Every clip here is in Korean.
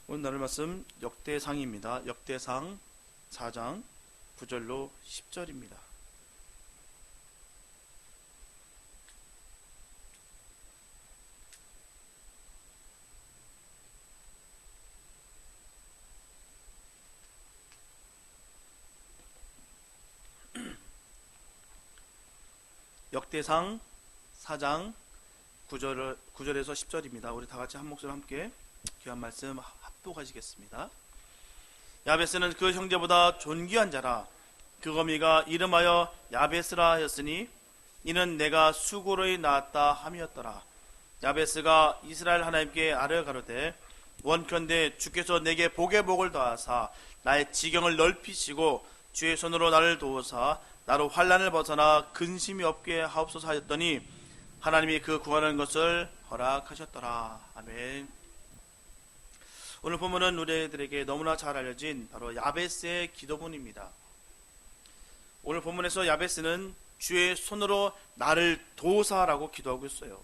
오늘 나눌 말씀 역대상입니다. 역대상 4장 9절로 10절입니다. 역대상 4장 9절에서 10절입니다. 우리 다 같이 한 목소리로 함께 귀한 말씀 합독하시겠습니다. 야베스는 그 형제보다 존귀한 자라. 그 어미가 이름하여 야베스라 하였으니 이는 내가 수고로이 낳았다 함이었더라. 야베스가 이스라엘 하나님께 아뢰어 가로되 원컨대 주께서 내게 복의 복을 더하사 나의 지경을 넓히시고 주의 손으로 나를 도우사 나로 환난을 벗어나 근심이 없게 하옵소서 하였더니 하나님이 그 구하는 것을 허락하셨더라. 아멘. 오늘 본문은 우리들에게 너무나 잘 알려진 바로 야베스의 기도문입니다. 오늘 본문에서 야베스는 주의 손으로 나를 도우사라고 기도하고 있어요.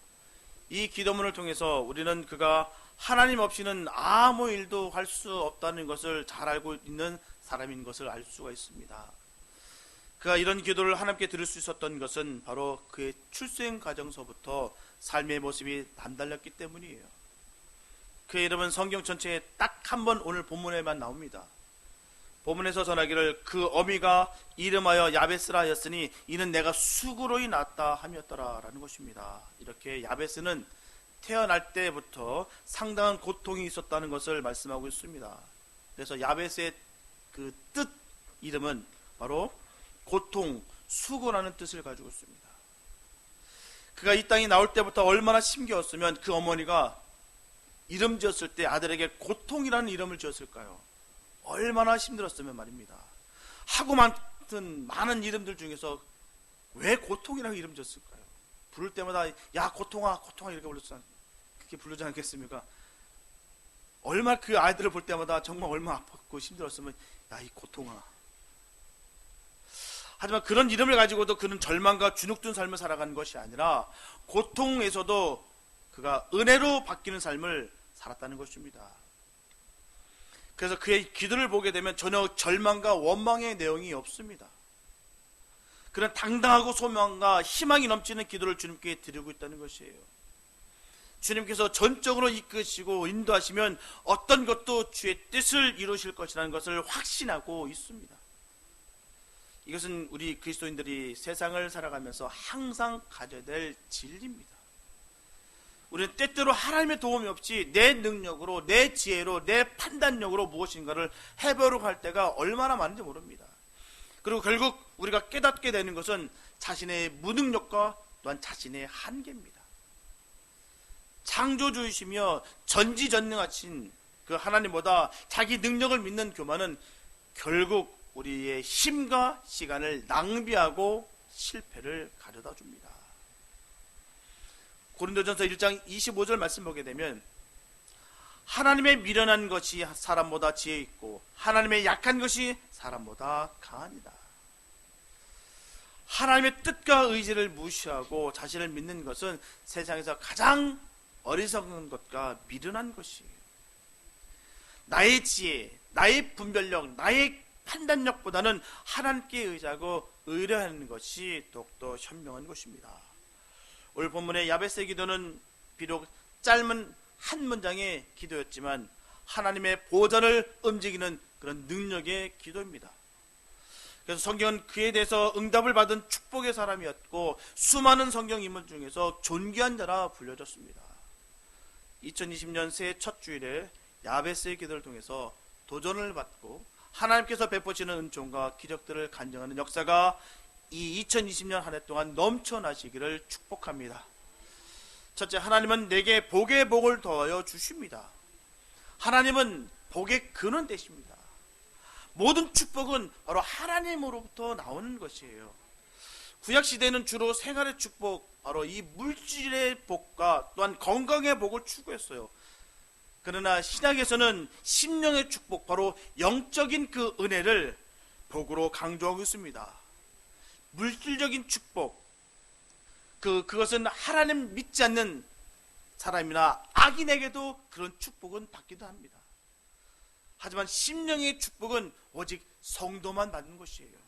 이 기도문을 통해서 우리는 그가 하나님 없이는 아무 일도 할 수 없다는 것을 잘 알고 있는 사람인 것을 알 수가 있습니다. 그가 이런 기도를 하나님께 들을 수 있었던 것은 바로 그의 출생 과정서부터 삶의 모습이 남달랐기 때문이에요. 그의 이름은 성경 전체에 딱 한 번 오늘 본문에만 나옵니다. 본문에서 전하기를 그 어미가 이름하여 야베스라 하였으니 이는 내가 수고로이 낳았다 함이었더라 라는 것입니다. 이렇게 야베스는 태어날 때부터 상당한 고통이 있었다는 것을 말씀하고 있습니다. 그래서 야베스의 그 뜻 이름은 바로 고통, 수고라는 뜻을 가지고 있습니다. 그가 이 땅에 나올 때부터 얼마나 힘겨웠으면 그 어머니가 이름 지었을 때 아들에게 고통이라는 이름을 지었을까요? 얼마나 힘들었으면 말입니다. 하고 많은 이름들 중에서 왜 고통이라고 이름 지었을까요? 부를 때마다 야 고통아 고통아 이렇게 그렇게 부르지 않겠습니까? 얼마나 그 아이들을 볼 때마다 정말 얼마나 아팠고 힘들었으면 야 이 고통아. 하지만 그런 이름을 가지고도 그는 절망과 주눅든 삶을 살아가는 것이 아니라 고통에서도 그가 은혜로 바뀌는 삶을 살았다는 것입니다. 그래서 그의 기도를 보게 되면 전혀 절망과 원망의 내용이 없습니다. 그는 당당하고 소망과 희망이 넘치는 기도를 주님께 드리고 있다는 것이에요. 주님께서 전적으로 이끄시고 인도하시면 어떤 것도 주의 뜻을 이루실 것이라는 것을 확신하고 있습니다. 이것은 우리 그리스도인들이 세상을 살아가면서 항상 가져야 될 진리입니다. 우리는 때때로 하나님의 도움이 없이 내 능력으로, 내 지혜로, 내 판단력으로 무엇인가를 해보려고 할 때가 얼마나 많은지 모릅니다. 그리고 결국 우리가 깨닫게 되는 것은 자신의 무능력과 또한 자신의 한계입니다. 창조주이시며 전지전능하신 그 하나님보다 자기 능력을 믿는 교만은 결국 우리의 힘과 시간을 낭비하고 실패를 가져다 줍니다. 고린도전서 1장 25절 말씀 보게 되면 하나님의 미련한 것이 사람보다 지혜 있고 하나님의 약한 것이 사람보다 강하니라. 하나님의 뜻과 의지를 무시하고 자신을 믿는 것은 세상에서 가장 어리석은 것과 미련한 것이에요. 나의 지혜, 나의 분별력, 나의 판단력보다는 하나님께 의지하고 의뢰하는 것이 더욱더 현명한 것입니다. 오늘 본문의 야베스의 기도는 비록 짧은 한 문장의 기도였지만 하나님의 보좌를 움직이는 그런 능력의 기도입니다. 그래서 성경은 그에 대해서 응답을 받은 축복의 사람이었고 수많은 성경 인물 중에서 존귀한 자라 불려졌습니다. 2020년 새해 첫 주일에 야베스의 기도를 통해서 도전을 받고 하나님께서 베푸시는 은총과 기적들을 간증하는 역사가 이 2020년 한 해 동안 넘쳐나시기를 축복합니다. 첫째, 하나님은 내게 복의 복을 더하여 주십니다. 하나님은 복의 근원 되십니다. 모든 축복은 바로 하나님으로부터 나오는 것이에요. 구약시대는 주로 생활의 축복, 바로 이 물질의 복과 또한 건강의 복을 추구했어요. 그러나 신약에서는 심령의 축복, 바로 영적인 그 은혜를 복으로 강조하고 있습니다. 물질적인 축복, 그것은 하나님 믿지 않는 사람이나 악인에게도 그런 축복은 받기도 합니다. 하지만 심령의 축복은 오직 성도만 받는 것이에요.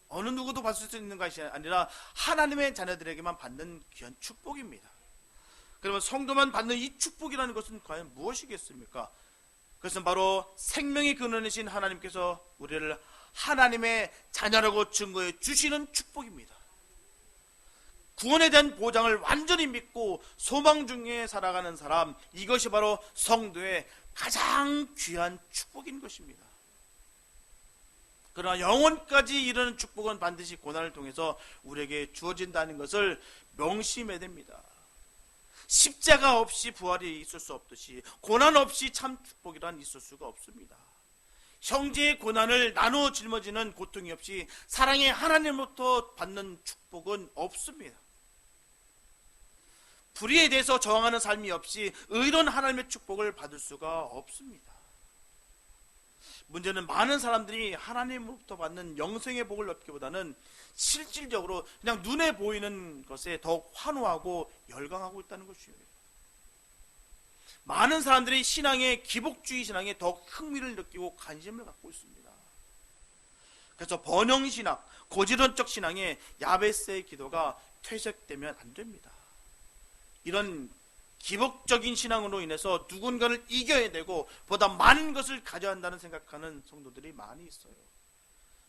어느 누구도 받을 수 있는 것이 아니라 하나님의 자녀들에게만 받는 귀한 축복입니다. 그러면 성도만 받는 이 축복이라는 것은 과연 무엇이겠습니까? 그것은 바로 생명의 근원이신 하나님께서 우리를 하나님의 자녀라고 증거해 주시는 축복입니다. 구원에 대한 보장을 완전히 믿고 소망 중에 살아가는 사람, 이것이 바로 성도의 가장 귀한 축복인 것입니다. 그러나 영원까지 이르는 축복은 반드시 고난을 통해서 우리에게 주어진다는 것을 명심해야 됩니다. 십자가 없이 부활이 있을 수 없듯이 고난 없이 참 축복이란 있을 수가 없습니다. 형제의 고난을 나누어 짊어지는 고통이 없이 사랑의 하나님으로부터 받는 축복은 없습니다. 불의에 대해서 저항하는 삶이 없이 의로운 하나님의 축복을 받을 수가 없습니다. 문제는 많은 사람들이 하나님으로부터 받는 영생의 복을 얻기보다는 실질적으로 그냥 눈에 보이는 것에 더욱 환호하고 열광하고 있다는 것이에요. 많은 사람들이 신앙의 기복주의 신앙에 더욱 흥미를 느끼고 관심을 갖고 있습니다. 그래서 번영신학, 고지론적 신앙에 야베스의 기도가 퇴색되면 안 됩니다. 이런 기복적인 신앙으로 인해서 누군가를 이겨야 되고 보다 많은 것을 가져야 한다는 생각하는 성도들이 많이 있어요.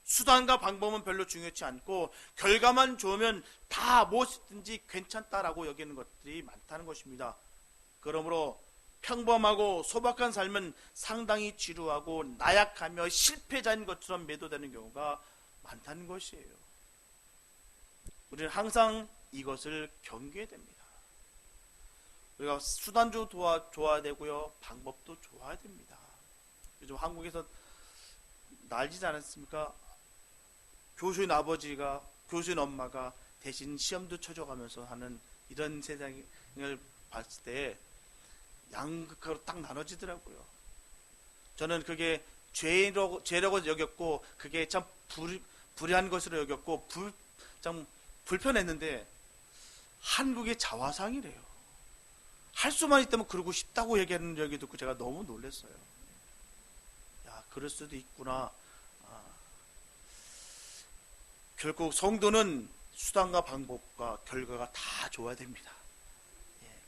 수단과 방법은 별로 중요치 않고 결과만 좋으면 다 무엇이든지 괜찮다라고 여기는 것들이 많다는 것입니다. 그러므로 평범하고 소박한 삶은 상당히 지루하고 나약하며 실패자인 것처럼 매도되는 경우가 많다는 것이에요. 우리는 항상 이것을 경계해야 됩니다. 우리가 수단도 좋아야 되고요, 방법도 좋아야 됩니다. 요즘 한국에서 난리지 않았습니까? 교수인 아버지가, 교수인 엄마가 대신 시험도 쳐줘가면서 하는 이런 세상을 봤을 때 양극화로 딱 나눠지더라고요. 저는 그게 죄라고 여겼고 그게 참 불의한 것으로 여겼고 참 불편했는데 한국의 자화상이래요. 할 수만 있다면 그러고 싶다고 얘기하는 얘기 듣고 제가 너무 놀랐어요. 야, 그럴 수도 있구나. 결국 성도는 수단과 방법과 결과가 다 좋아야 됩니다.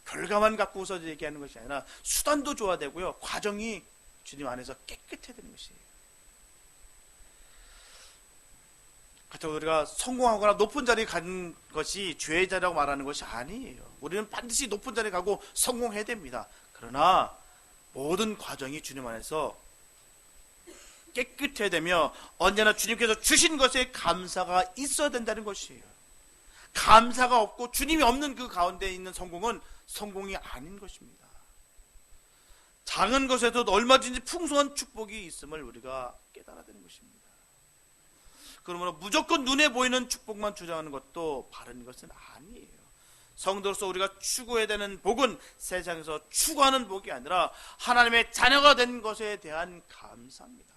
결과만 갖고서 얘기하는 것이 아니라 수단도 좋아야 되고요, 과정이 주님 안에서 깨끗해야 되는 것이에요. 그렇다고 우리가 성공하거나 높은 자리에 가는 것이 죄의 자리라고 말하는 것이 아니에요. 우리는 반드시 높은 자리에 가고 성공해야 됩니다. 그러나 모든 과정이 주님 안에서 깨끗해야 되며 언제나 주님께서 주신 것에 감사가 있어야 된다는 것이에요. 감사가 없고 주님이 없는 그 가운데 있는 성공은 성공이 아닌 것입니다. 작은 것에도 얼마든지 풍성한 축복이 있음을 우리가 깨달아야 되는 것입니다. 그러므로 무조건 눈에 보이는 축복만 주장하는 것도 바른 것은 아니에요. 성도로서 우리가 추구해야 되는 복은 세상에서 추구하는 복이 아니라 하나님의 자녀가 된 것에 대한 감사입니다.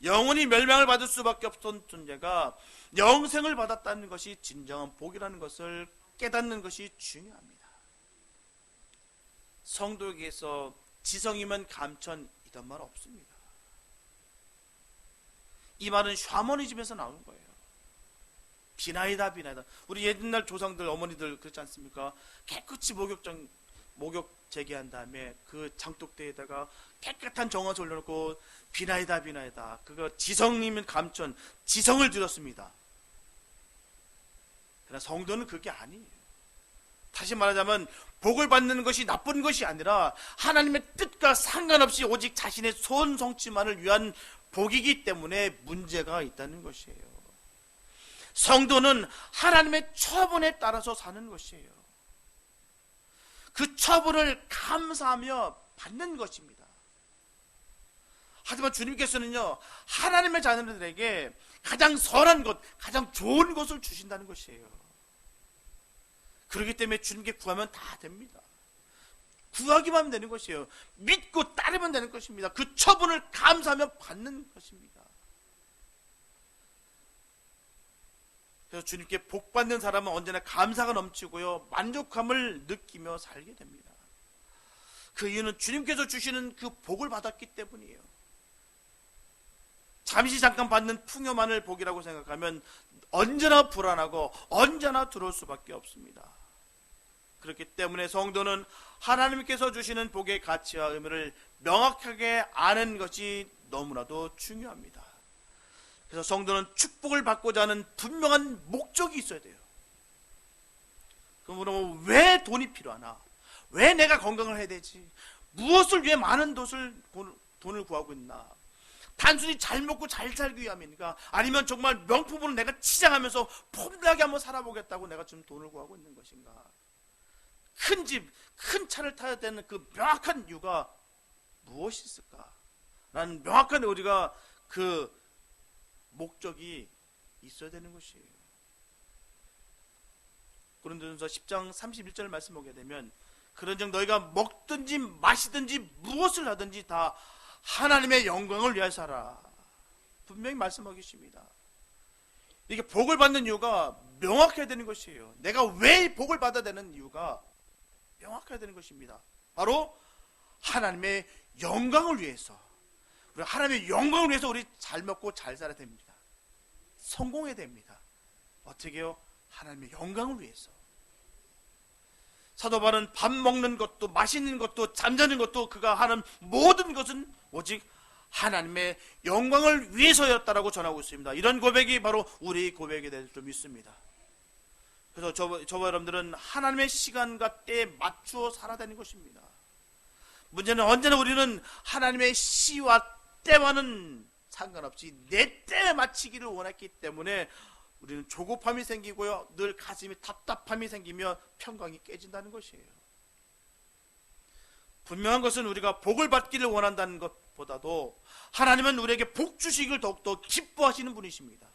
영원히 멸망을 받을 수밖에 없던 존재가 영생을 받았다는 것이 진정한 복이라는 것을 깨닫는 것이 중요합니다. 성도에게서 지성이면 감천 이런 말 없습니다. 이 말은 샤머니즘에서 나온 거예요. 비나이다 비나이다. 우리 옛날 조상들 어머니들 그렇지 않습니까? 깨끗이 목욕 제기한 다음에 그 장독대에다가 깨끗한 정화수 올려놓고 비나이다 비나이다. 그거 지성이면 감천, 지성을 들였습니다. 그러나 성도는 그게 아니에요. 다시 말하자면 복을 받는 것이 나쁜 것이 아니라 하나님의 뜻과 상관없이 오직 자신의 소원 성취만을 위한 복이기 때문에 문제가 있다는 것이에요. 성도는 하나님의 처분에 따라서 사는 것이에요. 그 처분을 감사하며 받는 것입니다. 하지만 주님께서는요, 하나님의 자녀들에게 가장 선한 것, 가장 좋은 것을 주신다는 것이에요. 그렇기 때문에 주님께 구하면 다 됩니다. 구하기만 하면 되는 것이에요. 믿고 따르면 되는 것입니다. 그 처분을 감사하며 받는 것입니다. 그래서 주님께 복 받는 사람은 언제나 감사가 넘치고요, 만족함을 느끼며 살게 됩니다. 그 이유는 주님께서 주시는 그 복을 받았기 때문이에요. 잠시 잠깐 받는 풍요만을 복이라고 생각하면 언제나 불안하고 언제나 두려울 수밖에 없습니다. 그렇기 때문에 성도는 하나님께서 주시는 복의 가치와 의미를 명확하게 아는 것이 너무나도 중요합니다. 그래서 성도는 축복을 받고자 하는 분명한 목적이 있어야 돼요. 그러므로 왜 돈이 필요하나? 왜 내가 건강을 해야 되지? 무엇을 위해 많은 돈을 구하고 있나? 단순히 잘 먹고 잘 살기 위함입니까? 아니면 정말 명품으로 내가 치장하면서 폼나게 한번 살아보겠다고 내가 지금 돈을 구하고 있는 것인가? 큰 집, 큰 차를 타야 되는 그 명확한 이유가 무엇이 있을까? 라는 명확한 우리가 그 목적이 있어야 되는 것이에요. 고린도전서 10장 31절 말씀 보게 되면 그런즉 너희가 먹든지 마시든지 무엇을 하든지 다 하나님의 영광을 위하여 하라. 분명히 말씀하고 계십니다. 이게 복을 받는 이유가 명확해야 되는 것이에요. 내가 왜 복을 받아야 되는 이유가 명확해야 되는 것입니다. 바로 하나님의 영광을 위해서. 우리 하나님의 영광을 위해서 우리 잘 먹고 잘 살아야 됩니다. 성공해야 됩니다. 어떻게 해요? 하나님의 영광을 위해서. 사도 바울은 밥 먹는 것도 맛있는 것도 잠자는 것도 그가 하는 모든 것은 오직 하나님의 영광을 위해서였다라고 전하고 있습니다. 이런 고백이 바로 우리 고백이 될 줄 믿습니다. 그래서 저와 여러분들은 하나님의 시간과 때에 맞추어 살아야 되는 것입니다. 문제는 언제나 우리는 하나님의 시와 때와는 상관없이 내 때에 맞추기를 원했기 때문에 우리는 조급함이 생기고요, 늘 가슴이 답답함이 생기며 평강이 깨진다는 것이에요. 분명한 것은 우리가 복을 받기를 원한다는 것보다도 하나님은 우리에게 복 주시기를 더욱더 기뻐하시는 분이십니다.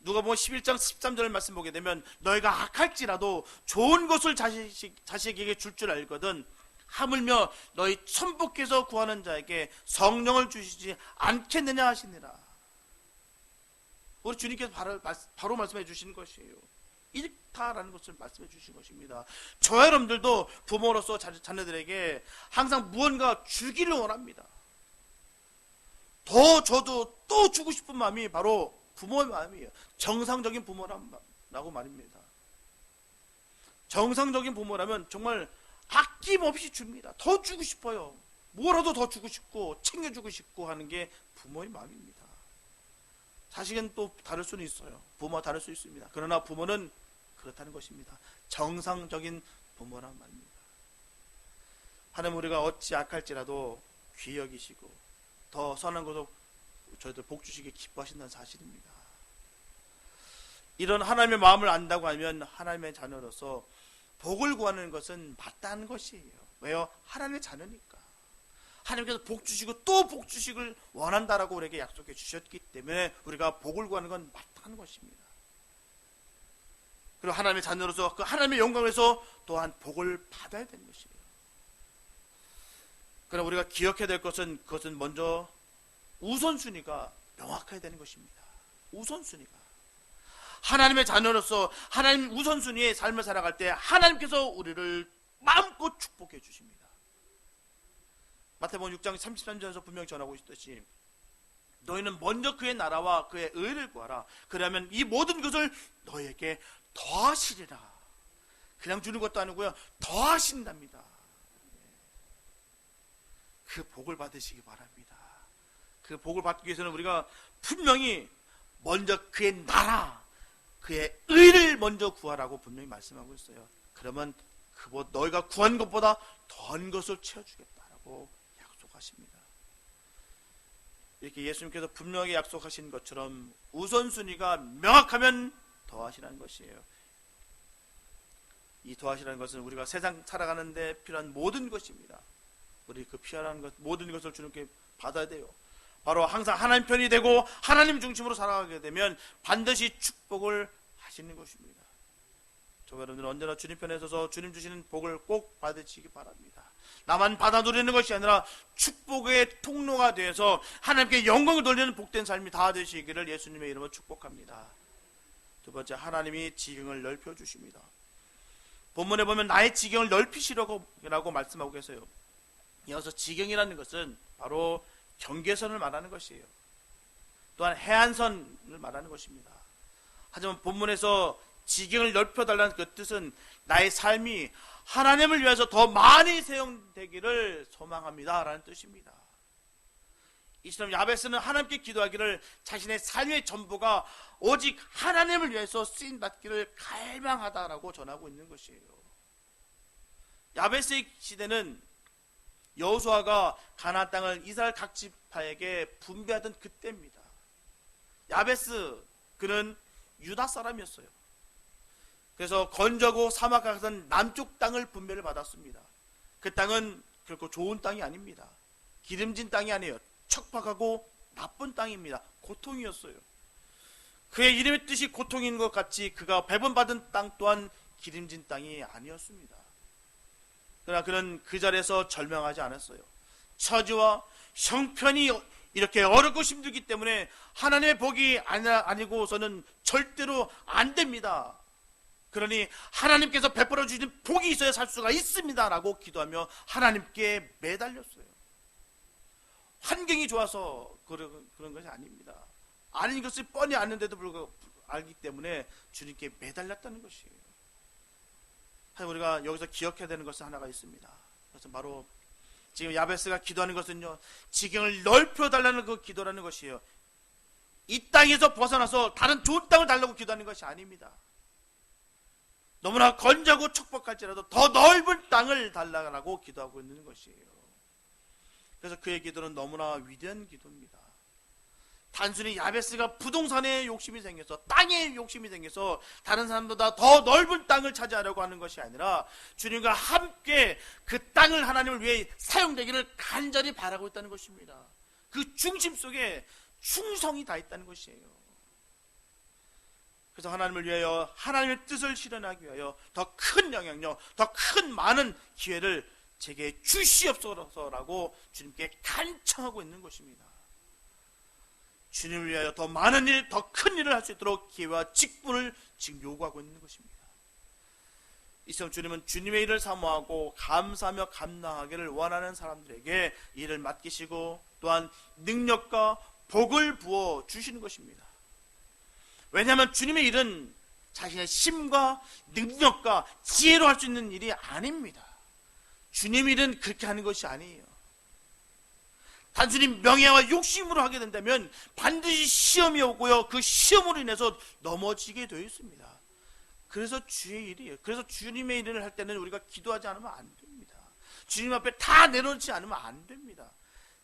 누가복음 11장 13절 말씀 보게 되면 너희가 악할지라도 좋은 것을 자식에게 줄 줄 알거든 하물며 너희 천부께서 구하는 자에게 성령을 주시지 않겠느냐 하시니라. 우리 주님께서 바로 말씀해 주시는 것이에요. 잃다라는 것을 말씀해 주신 것입니다. 저와 여러분들도 부모로서 자녀들에게 항상 무언가 주기를 원합니다. 더 저도 또 주고 싶은 마음이 바로 부모의 마음이에요. 정상적인 부모라고 말입니다. 정상적인 부모라면 정말 아낌없이 줍니다. 더 주고 싶어요. 뭐라도 더 주고 싶고 챙겨주고 싶고 하는 게 부모의 마음입니다. 자식은 또 다를 수는 있어요. 부모와 다를 수 있습니다. 그러나 부모는 그렇다는 것입니다. 정상적인 부모란 말입니다. 하나님 우리가 어찌 악할지라도 귀히 여기시고 더 선한 것을 저희들 복 주시기 기뻐하신다는 사실입니다. 이런 하나님의 마음을 안다고 하면 하나님의 자녀로서 복을 구하는 것은 마땅한 것이에요. 왜요? 하나님의 자녀니까. 하나님께서 복 주시고 또 복 주시길 원한다라고 우리에게 약속해 주셨기 때문에 우리가 복을 구하는 건 마땅한 것입니다. 그리고 하나님의 자녀로서 그 하나님의 영광에서 또한 복을 받아야 되는 것이에요. 그러나 우리가 기억해야 될 것은 그것은 먼저 우선순위가 명확해야 되는 것입니다. 우선순위가. 하나님의 자녀로서 하나님 우선순위의 삶을 살아갈 때 하나님께서 우리를 마음껏 축복해 주십니다. 마태복음 6장 33절에서 분명히 전하고 있듯이 너희는 먼저 그의 나라와 그의 의를 구하라. 그러면 이 모든 것을 너희에게 더하시리라. 그냥 주는 것도 아니고요, 더하신답니다. 그 복을 받으시기 바랍니다. 그 복을 받기 위해서는 우리가 분명히 먼저 그의 나라, 그의 의를 먼저 구하라고 분명히 말씀하고 있어요. 그러면 너희가 구한 것보다 더한 것을 채워주겠다라고 약속하십니다. 이렇게 예수님께서 분명히 약속하신 것처럼 우선순위가 명확하면 더하시라는 것이에요. 이 더하시라는 것은 우리가 세상 살아가는 데 필요한 모든 것입니다. 우리 그 필요한 것, 모든 것을 주님께 받아야 돼요. 바로 항상 하나님 편이 되고 하나님 중심으로 살아가게 되면 반드시 축복을 하시는 것입니다. 저와 여러분들은 언제나 주님 편에 서서 주님 주시는 복을 꼭 받으시기 바랍니다. 나만 받아 누리는 것이 아니라 축복의 통로가 되어서 하나님께 영광을 돌리는 복된 삶이 다 되시기를 예수님의 이름으로 축복합니다. 두 번째, 하나님이 지경을 넓혀 주십니다. 본문에 보면 나의 지경을 넓히시라고 말씀하고 계세요. 이어서 지경이라는 것은 바로 경계선을 말하는 것이에요. 또한 해안선을 말하는 것입니다. 하지만 본문에서 지경을 넓혀달라는 그 뜻은 나의 삶이 하나님을 위해서 더 많이 사용되기를 소망합니다 라는 뜻입니다. 이처럼 야베스는 하나님께 기도하기를 자신의 삶의 전부가 오직 하나님을 위해서 쓰임받기를 갈망하다라고 전하고 있는 것이에요. 야베스의 시대는 여호수아가 가나안 땅을 이스라엘 각 지파에게 분배하던 그때입니다. 야베스, 그는 유다 사람이었어요. 그래서 건조하고 사막 같은 남쪽 땅을 분배를 받았습니다. 그 땅은 결코 좋은 땅이 아닙니다. 기름진 땅이 아니에요. 척박하고 나쁜 땅입니다. 고통이었어요. 그의 이름의 뜻이 고통인 것 같이 그가 배분받은 땅 또한 기름진 땅이 아니었습니다. 그러나 그는 그 자리에서 절망하지 않았어요. 처지와 형편이 이렇게 어렵고 힘들기 때문에 하나님의 복이 아니고서는 절대로 안 됩니다. 그러니 하나님께서 베풀어 주신 복이 있어야 살 수가 있습니다 라고 기도하며 하나님께 매달렸어요. 환경이 좋아서 그런 것이 아닙니다. 아닌 것을 뻔히 아는데도 불구하고 알기 때문에 주님께 매달렸다는 것이에요. 우리가 여기서 기억해야 되는 것은 하나가 있습니다. 그래서 바로 지금 야베스가 기도하는 것은요, 지경을 넓혀달라는 그 기도라는 것이에요. 이 땅에서 벗어나서 다른 좋은 땅을 달라고 기도하는 것이 아닙니다. 너무나 건조하고 척박할지라도 더 넓은 땅을 달라고 기도하고 있는 것이에요. 그래서 그의 기도는 너무나 위대한 기도입니다. 단순히 야베스가 부동산에 욕심이 생겨서, 땅에 욕심이 생겨서 다른 사람보다 더 넓은 땅을 차지하려고 하는 것이 아니라 주님과 함께 그 땅을 하나님을 위해 사용되기를 간절히 바라고 있다는 것입니다. 그 중심 속에 충성이 다 있다는 것이에요. 그래서 하나님을 위하여, 하나님의 뜻을 실현하기 위하여 더 큰 영향력, 더 큰 많은 기회를 제게 주시옵소서라고 주님께 간청하고 있는 것입니다. 주님을 위하여 더 많은 일, 더 큰 일을 할 수 있도록 기회와 직분을 지금 요구하고 있는 것입니다. 이처럼 주님은 주님의 일을 사모하고 감사하며 감당하기를 원하는 사람들에게 일을 맡기시고 또한 능력과 복을 부어 주시는 것입니다. 왜냐하면 주님의 일은 자신의 힘과 능력과 지혜로 할 수 있는 일이 아닙니다. 주님의 일은 그렇게 하는 것이 아니에요. 단순히 명예와 욕심으로 하게 된다면 반드시 시험이 오고요, 그 시험으로 인해서 넘어지게 되어 있습니다. 그래서 주의 일이에요. 그래서 주님의 일을 할 때는 우리가 기도하지 않으면 안 됩니다. 주님 앞에 다 내려놓지 않으면 안 됩니다.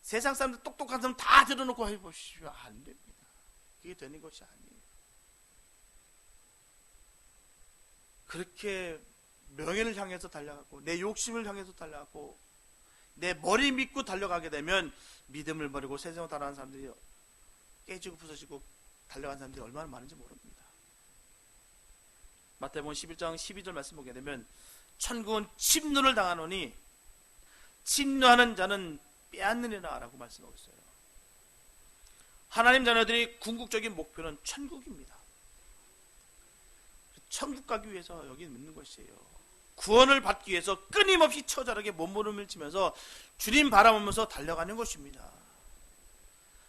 세상 사람들, 똑똑한 사람 다 들어놓고 해보시면 안 됩니다. 그게 되는 것이 아니에요. 그렇게 명예를 향해서 달려가고 내 욕심을 향해서 달려가고 내 머리 믿고 달려가게 되면 믿음을 버리고 세상으로 달아가는 사람들이 깨지고 부서지고 달려가는 사람들이 얼마나 많은지 모릅니다. 마태복음 11장 12절 말씀 보게 되면 천국은 침노를 당하노니 침노하는 자는 빼앗느니라 라고 말씀하고 있어요. 하나님 자녀들이 궁극적인 목표는 천국입니다. 천국 가기 위해서 여기 있는 것이에요. 구원을 받기 위해서 끊임없이 처절하게 몸부림을 치면서 주님 바라보면서 달려가는 것입니다.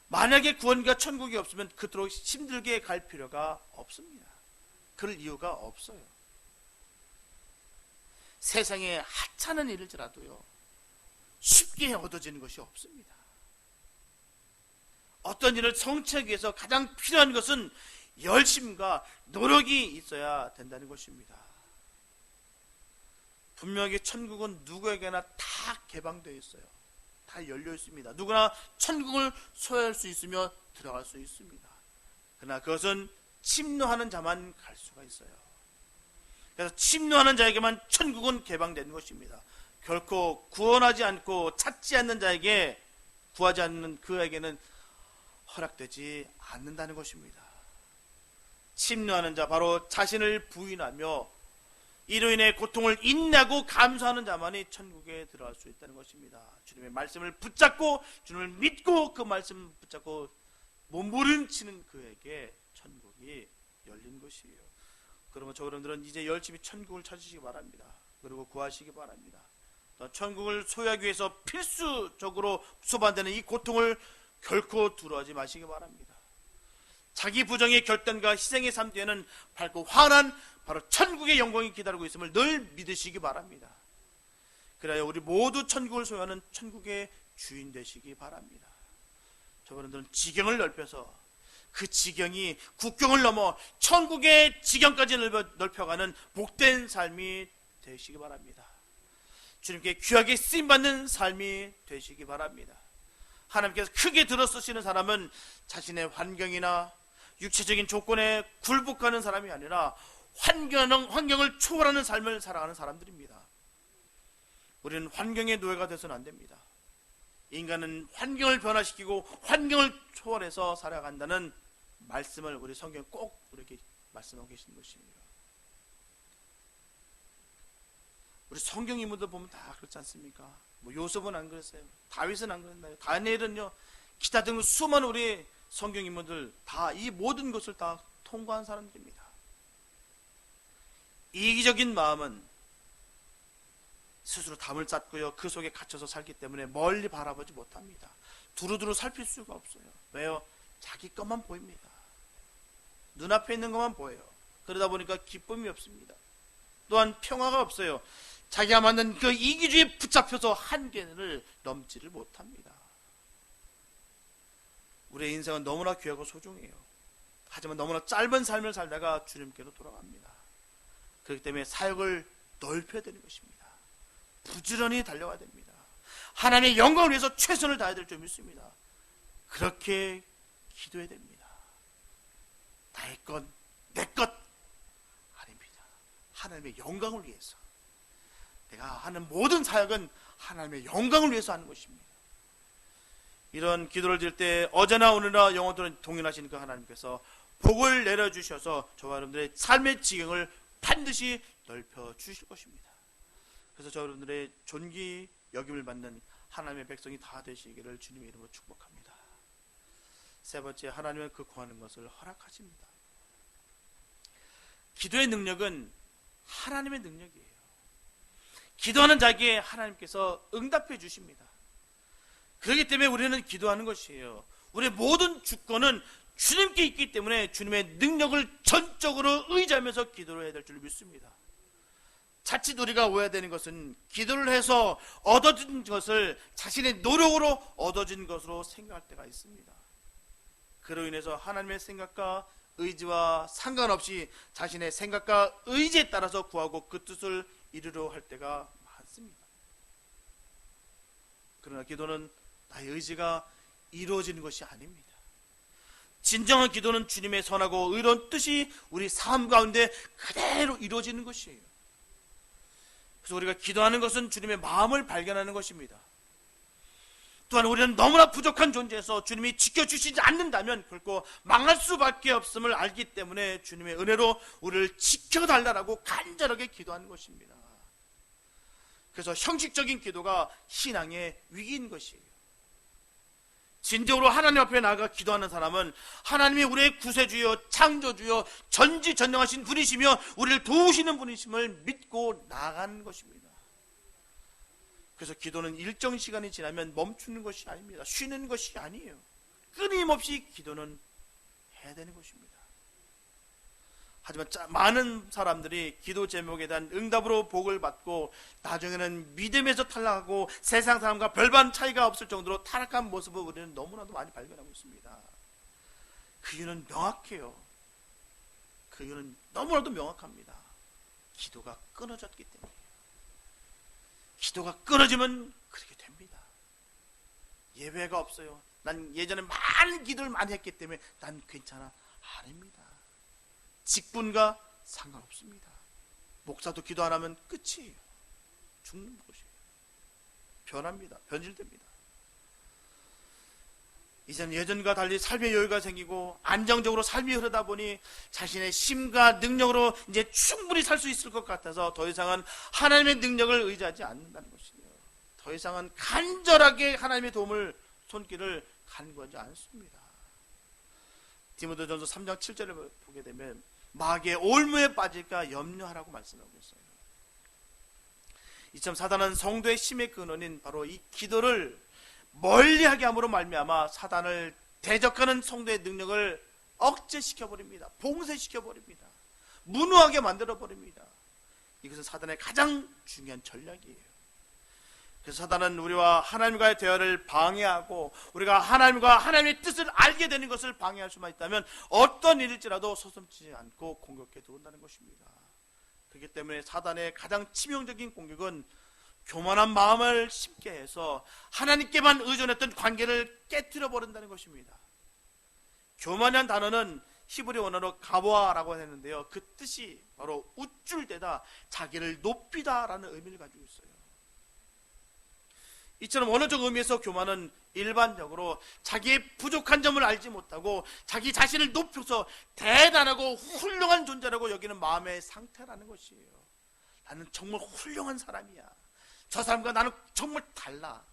만약에 구원과 천국이 없으면 그토록 힘들게 갈 필요가 없습니다. 그럴 이유가 없어요. 세상에 하찮은 일일지라도요, 쉽게 얻어지는 것이 없습니다. 어떤 일을 성취하기 위해서 가장 필요한 것은 열심과 노력이 있어야 된다는 것입니다. 분명히 천국은 누구에게나 다 개방되어 있어요. 다 열려 있습니다. 누구나 천국을 소유할 수 있으며 들어갈 수 있습니다. 그러나 그것은 침노하는 자만 갈 수가 있어요. 그래서 침노하는 자에게만 천국은 개방되는 것입니다. 결코 구원하지 않고 찾지 않는 자에게, 구하지 않는 그에게는 허락되지 않는다는 것입니다. 침노하는 자, 바로 자신을 부인하며 이로 인해 고통을 인내하고 감수하는 자만이 천국에 들어갈 수 있다는 것입니다. 주님의 말씀을 붙잡고, 주님을 믿고 그 말씀을 붙잡고 몸부림치는 그에게 천국이 열린 것이에요. 그러면 저 여러분들은 이제 열심히 천국을 찾으시기 바랍니다. 그리고 구하시기 바랍니다. 또 천국을 소유하기 위해서 필수적으로 수반되는 이 고통을 결코 두려워하지 마시기 바랍니다. 자기 부정의 결단과 희생의 삶 뒤에는 밝고 환한 바로 천국의 영광이 기다리고 있음을 늘 믿으시기 바랍니다. 그래야 우리 모두 천국을 소유하는 천국의 주인 되시기 바랍니다. 저분들은 지경을 넓혀서 그 지경이 국경을 넘어 천국의 지경까지 넓혀가는 복된 삶이 되시기 바랍니다. 주님께 귀하게 쓰임받는 삶이 되시기 바랍니다. 하나님께서 크게 들어쓰시는 사람은 자신의 환경이나 육체적인 조건에 굴복하는 사람이 아니라 환경을 초월하는 삶을 살아가는 사람들입니다. 우리는 환경의 노예가 돼서는 안 됩니다. 인간은 환경을 변화시키고 환경을 초월해서 살아간다는 말씀을 우리 성경에 꼭 우리에게 말씀하고 계시는 것이에요. 우리 성경 인물들 보면 다 그렇지 않습니까? 뭐 요셉은 안 그랬어요. 다윗은 안 그랬나요? 다니엘은요. 기타 등등 수많은 우리 성경 인물들 다 이 모든 것을 다 통과한 사람들입니다. 이기적인 마음은 스스로 담을 쌓고요. 그 속에 갇혀서 살기 때문에 멀리 바라보지 못합니다. 두루두루 살필 수가 없어요. 왜요? 자기 것만 보입니다. 눈앞에 있는 것만 보여요. 그러다 보니까 기쁨이 없습니다. 또한 평화가 없어요. 자기가 만든 그 이기주의에 붙잡혀서 한계를 넘지를 못합니다. 우리의 인생은 너무나 귀하고 소중해요. 하지만 너무나 짧은 삶을 살다가 주님께로 돌아갑니다. 그렇기 때문에 사역을 넓혀야 되는 것입니다. 부지런히 달려가야 됩니다. 하나님의 영광을 위해서 최선을 다해야 될 줄 믿습니다. 그렇게 기도해야 됩니다. 나의 것, 내 것 아닙니다. 하나님의 영광을 위해서. 내가 하는 모든 사역은 하나님의 영광을 위해서 하는 것입니다. 이런 기도를 드릴 때 어제나 오늘이나 영원토록 동일하신 그 하나님께서 복을 내려주셔서 저와 여러분들의 삶의 지경을 반드시 넓혀주실 것입니다. 그래서 저 여러분들의 존귀 여김을 받는 하나님의 백성이 다 되시기를 주님의 이름으로 축복합니다. 세 번째, 하나님은 그 구하는 것을 허락하십니다. 기도의 능력은 하나님의 능력이에요. 기도하는 자에게 하나님께서 응답해 주십니다. 그렇기 때문에 우리는 기도하는 것이에요. 우리의 모든 주권은 주님께 있기 때문에 주님의 능력을 전적으로 의지하면서 기도를 해야 될 줄 믿습니다. 자칫 우리가 오해되는 것은 기도를 해서 얻어진 것을 자신의 노력으로 얻어진 것으로 생각할 때가 있습니다. 그로 인해서 하나님의 생각과 의지와 상관없이 자신의 생각과 의지에 따라서 구하고 그 뜻을 이루려 할 때가 많습니다. 그러나 기도는 나의 의지가 이루어지는 것이 아닙니다. 진정한 기도는 주님의 선하고 의로운 뜻이 우리 삶 가운데 그대로 이루어지는 것이에요. 그래서 우리가 기도하는 것은 주님의 마음을 발견하는 것입니다. 또한 우리는 너무나 부족한 존재에서 주님이 지켜주시지 않는다면 결코 망할 수밖에 없음을 알기 때문에 주님의 은혜로 우리를 지켜달라고 간절하게 기도하는 것입니다. 그래서 형식적인 기도가 신앙의 위기인 것이에요. 진정으로 하나님 앞에 나아가 기도하는 사람은 하나님이 우리의 구세주여 창조주여 전지전능하신 분이시며 우리를 도우시는 분이심을 믿고 나아가는 것입니다. 그래서 기도는 일정 시간이 지나면 멈추는 것이 아닙니다. 쉬는 것이 아니에요. 끊임없이 기도는 해야 되는 것입니다. 하지만 많은 사람들이 기도 제목에 대한 응답으로 복을 받고 나중에는 믿음에서 탈락하고 세상 사람과 별반 차이가 없을 정도로 타락한 모습을 우리는 너무나도 많이 발견하고 있습니다. 그 이유는 명확해요. 그 이유는 너무나도 명확합니다. 기도가 끊어졌기 때문이에요. 기도가 끊어지면 그렇게 됩니다. 예외가 없어요. 난 예전에 많은 기도를 많이 했기 때문에 난 괜찮아. 아닙니다. 직분과 상관없습니다. 목사도 기도 안 하면 끝이에요. 죽는 것이에요. 변합니다. 변질됩니다. 이제는 예전과 달리 삶의 여유가 생기고 안정적으로 삶이 흐르다 보니 자신의 힘과 능력으로 이제 충분히 살 수 있을 것 같아서 더 이상은 하나님의 능력을 의지하지 않는다는 것이에요. 더 이상은 간절하게 하나님의 도움을 손길을 간구하지 않습니다. 디모데전서 3장 7절을 보게 되면 마귀의 올무에 빠질까 염려하라고 말씀하고 있어요. 이처럼 사단은 성도의 힘의 근원인 바로 이 기도를 멀리하게 함으로 말미암아 사단을 대적하는 성도의 능력을 억제시켜버립니다. 봉쇄시켜버립니다. 무능하게 만들어버립니다. 이것은 사단의 가장 중요한 전략이에요. 그래서 사단은 우리와 하나님과의 대화를 방해하고 우리가 하나님과 하나님의 뜻을 알게 되는 것을 방해할 수만 있다면 어떤 일일지라도 서슴지 않고 공격해 들어온다는 것입니다. 그렇기 때문에 사단의 가장 치명적인 공격은 교만한 마음을 심게 해서 하나님께만 의존했던 관계를 깨뜨려 버린다는 것입니다. 교만이라는 단어는 히브리 원어로 가보아라고 했는데요, 그 뜻이 바로 우쭐대다, 자기를 높이다라는 의미를 가지고 있어요. 이처럼 언어적 의미에서 교만은 일반적으로 자기의 부족한 점을 알지 못하고 자기 자신을 높여서 대단하고 훌륭한 존재라고 여기는 마음의 상태라는 것이에요. 나는 정말 훌륭한 사람이야. 저 사람과 나는 정말 달라.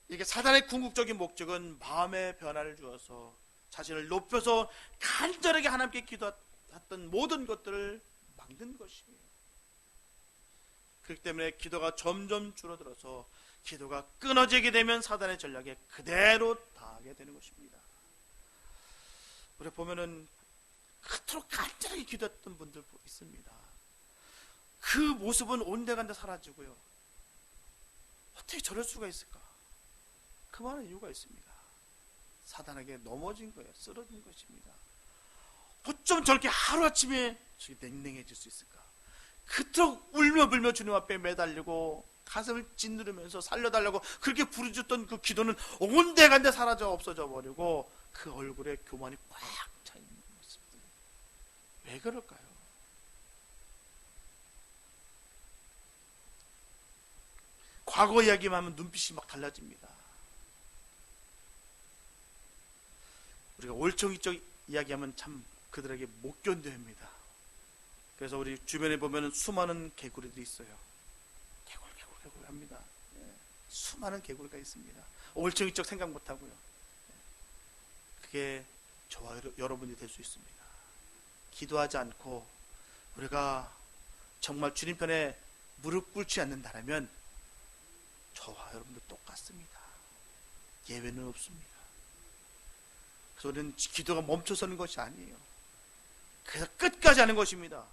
이게 사단의 궁극적인 목적은 마음의 변화를 주어서 자신을 높여서 간절하게 하나님께 기도했던 모든 것들을 막는 것이에요. 그렇기 때문에 기도가 점점 줄어들어서 기도가 끊어지게 되면 사단의 전략에 그대로 당하게 되는 것입니다. 우리가 보면은 그토록 간절하게 기도했던 분들 있습니다. 그 모습은 온데간데 사라지고요. 어떻게 저럴 수가 있을까? 그 많은 이유가 있습니다. 사단에게 넘어진 거예요. 쓰러진 것입니다. 어쩜 저렇게 하루아침에 저렇게 냉랭해질 수 있을까? 그토록 울며불며 주님 앞에 매달리고 가슴을 짓누르면서 살려달라고 그렇게 부르짖던 그 기도는 온데간데 사라져 없어져 버리고 그 얼굴에 교만이 꽉 차 있는 모습들. 왜 그럴까요? 과거 이야기만 하면 눈빛이 막 달라집니다. 우리가 올챙이적 이야기하면 참 그들에게 못 견뎌합니다. 그래서 우리 주변에 보면 수많은 개구리들이 있어요. 개굴 합니다. 수많은 개구리가 있습니다. 올챙이적 생각 못하고요. 그게 저와 여러분이 될 수 있습니다. 기도하지 않고 우리가 정말 주님 편에 무릎 꿇지 않는다면 저와 여러분도 똑같습니다. 예외는 없습니다. 그래서 우리는 기도가 멈춰서는 것이 아니에요. 그래서 끝까지 하는 것입니다.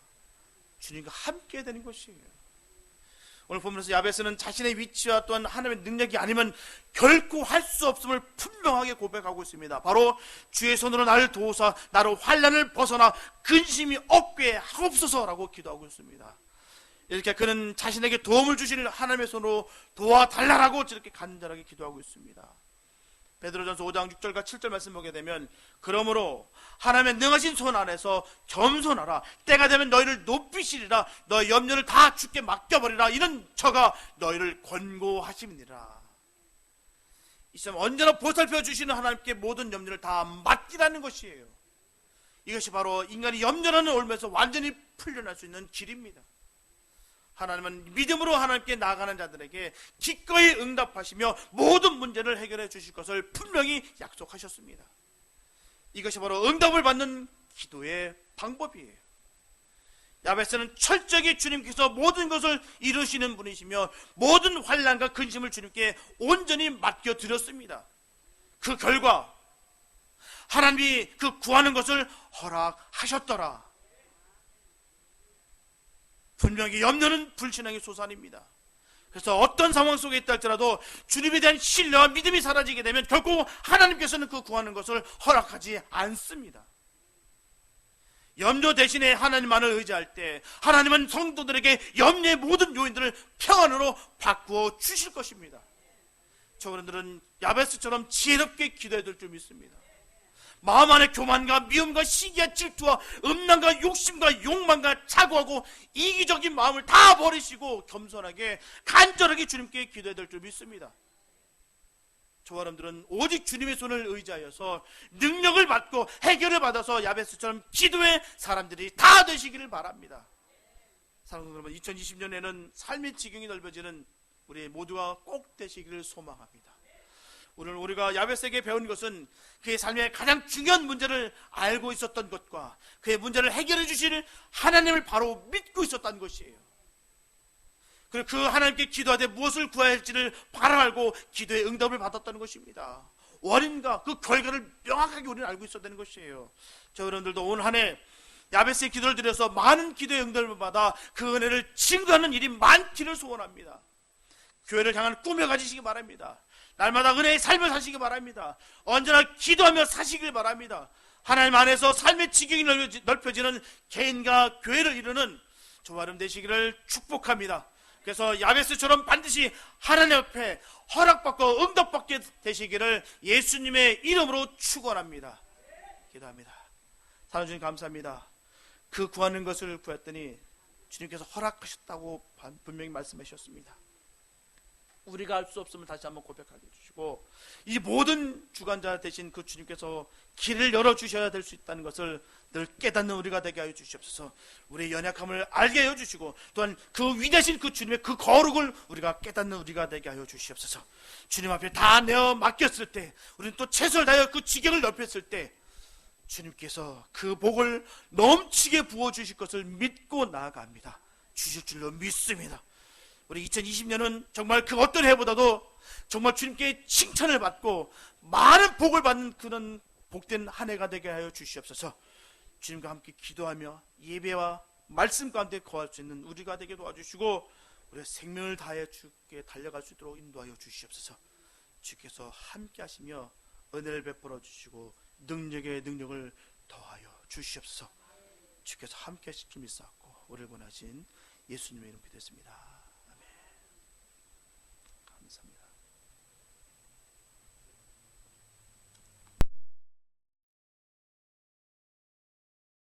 주님과 함께 되는 것이에요. 오늘 보면서 야베스는 자신의 위치와 또한 하나님의 능력이 아니면 결코 할 수 없음을 분명하게 고백하고 있습니다. 바로 주의 손으로 나를 도우사 나로 환난을 벗어나 근심이 없게 하옵소서라고 기도하고 있습니다. 이렇게 그는 자신에게 도움을 주실 하나님의 손으로 도와달라고 이렇게 간절하게 기도하고 있습니다. 베드로전서 5장 6절과 7절 말씀 보게 되면 그러므로 하나님의 능하신 손 안에서 겸손하라. 때가 되면 너희를 높이시리라. 너희 염려를 다 주께 맡겨버리라. 이런 저가 너희를 권고하심이니라. 이 시점 언제나 보살펴 주시는 하나님께 모든 염려를 다 맡기라는 것이에요. 이것이 바로 인간이 염려라는 올무에서 완전히 풀려날 수 있는 길입니다. 하나님은 믿음으로 하나님께 나아가는 자들에게 기꺼이 응답하시며 모든 문제를 해결해 주실 것을 분명히 약속하셨습니다. 이것이 바로 응답을 받는 기도의 방법이에요. 야베스는 철저히 주님께서 모든 것을 이루시는 분이시며 모든 환난과 근심을 주님께 온전히 맡겨드렸습니다. 그 결과 하나님이 그 구하는 것을 허락하셨더라. 분명히 염려는 불신앙의 소산입니다. 그래서 어떤 상황 속에 있다 할지라도 주님에 대한 신뢰와 믿음이 사라지게 되면 결국 하나님께서는 그 구하는 것을 허락하지 않습니다. 염려 대신에 하나님만을 의지할 때 하나님은 성도들에게 염려의 모든 요인들을 평안으로 바꾸어 주실 것입니다. 저분들은 야베스처럼 지혜롭게 기도해야 될 줄 믿습니다. 마음 안에 교만과 미움과 시기와 질투와 음란과 욕심과 욕망과 착오하고 이기적인 마음을 다 버리시고 겸손하게 간절하게 주님께 기도해야 될 줄 믿습니다. 저와 여러분들은 오직 주님의 손을 의지하여서 능력을 받고 해결을 받아서 야베스처럼 기도의 사람들이 다 되시기를 바랍니다. 사랑하는 여러분, 2020년에는 삶의 지경이 넓어지는 우리 모두가 꼭 되시기를 소망합니다. 오늘 우리가 야베스에게 배운 것은 그의 삶의 가장 중요한 문제를 알고 있었던 것과 그의 문제를 해결해 주실 하나님을 바로 믿고 있었다는 것이에요. 그리고 그 하나님께 기도하되 무엇을 구해야 할지를 바로 알고 기도의 응답을 받았다는 것입니다. 원인과 그 결과를 명확하게 우리는 알고 있어야 되는 것이에요. 저 여러분들도 오늘 한 해 야베스의 기도를 드려서 많은 기도의 응답을 받아 그 은혜를 증거하는 일이 많기를 소원합니다. 교회를 향한 꿈을 가지시기 바랍니다. 날마다 은혜의 삶을 사시기 바랍니다. 언제나 기도하며 사시길 바랍니다. 하나님 안에서 삶의 지경이 넓혀지는 개인과 교회를 이루는 조화름 되시기를 축복합니다. 그래서 야베스처럼 반드시 하나님 앞에 허락받고 응답받게 되시기를 예수님의 이름으로 축원합니다. 기도합니다. 사랑하는 주님 감사합니다. 그 구하는 것을 구했더니 주님께서 허락하셨다고 분명히 말씀하셨습니다. 우리가 할 수 없음을 다시 한번 고백하게 해주시고 이 모든 주관자 되신 그 주님께서 길을 열어주셔야 될 수 있다는 것을 늘 깨닫는 우리가 되게 하여 주시옵소서. 우리의 연약함을 알게 하여 주시고 또한 그 위대하신 그 주님의 그 거룩을 우리가 깨닫는 우리가 되게 하여 주시옵소서. 주님 앞에 다 내어 맡겼을 때 우리는 또 최선을 다하여 그 지경을 넓혔을 때 주님께서 그 복을 넘치게 부어주실 것을 믿고 나아갑니다. 주실 줄로 믿습니다. 우리 2020년은 정말 그 어떤 해보다도 정말 주님께 칭찬을 받고 많은 복을 받는 그런 복된 한 해가 되게 하여 주시옵소서. 주님과 함께 기도하며 예배와 말씀 가운데 거할 수 있는 우리가 되게 도와주시고 우리의 생명을 다해 주께 달려갈 수 있도록 인도하여 주시옵소서. 주께서 함께 하시며 은혜를 베풀어 주시고 능력의 능력을 더하여 주시옵소서. 주께서 함께 하실 줄 믿사옵고 우리를 원하신 예수님의 이름 기도했습니다.